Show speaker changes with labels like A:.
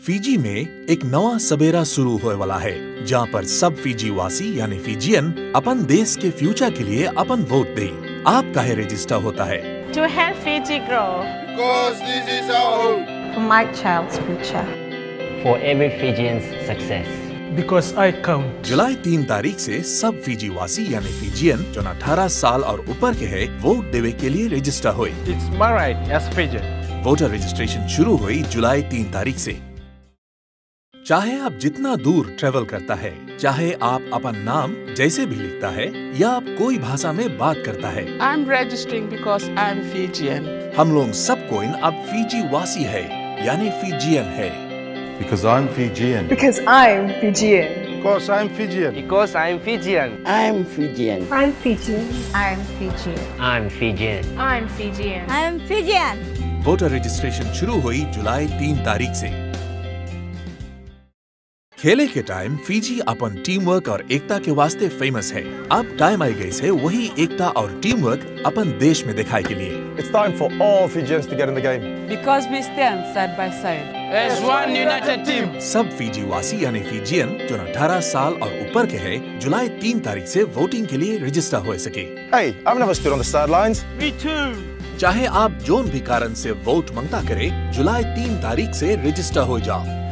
A: Fiji में एक नवा सबेरा शुरू होए वाला है, जहाँ पर सब फीजी वासी यानी फीजियन अपन देश के फ्यूचर के लिए अपन वोट दे। आप काहे रजिस्टर होता है?
B: To help Fiji grow.
C: Because this is our home.
D: For my child's future.
E: For every Fijian's success.
F: Because I count.
A: जुलाई 3 तारीख से सब फीजी वासी यानी फीजियन जो 18 साल और ऊपर के है वोट देवे के लिए रजिस्टर हुए।
F: It's my right as Fijian.
A: Voter registration शुरू हुई जुलाई 3 तारीख से। चाहे आप जितना दूर ट्रेवल करता है, चाहे आप अपन नाम जैसे भी लिखता है या आप कोई भाषा में बात करता है,
G: I'm registering because I'm Fijian.
A: हम लोग सब कोई अब फीजी वासी है यानी फीजियन है।
C: Because I'm Fijian.
H: Because I'm Fijian.
C: Because I'm Fijian.
E: Because I'm Fijian.
D: I'm Fijian.
H: I'm Fijian.
D: I'm Fijian.
E: I'm Fijian.
B: I'm Fijian.
D: I'm Fijian.
A: Voter registration शुरू हुई जुलाई 3 तारीख से। खेले के टाइम फीजी अपन टीम वर्क और एकता के वास्ते फेमस है। अब टाइम आई गई है वही एकता और टीम वर्क अपन देश में दिखाए के लिए।
I: It's time for all Fijians to get in the game.
G: Because we stand side by side.
F: As one united team.
A: सब फीजी वासी यानी फीजियन जो 18 साल और ऊपर के है जुलाई 3 तारीख से वोटिंग के लिए रजिस्टर हो सके।
I: Hey, I've never stood on the sidelines.
F: Me too.
A: चाहे आप जोन भी कारण से वोट मांगता करे, जुलाई 3 तारीख से रजिस्टर हो जाओ।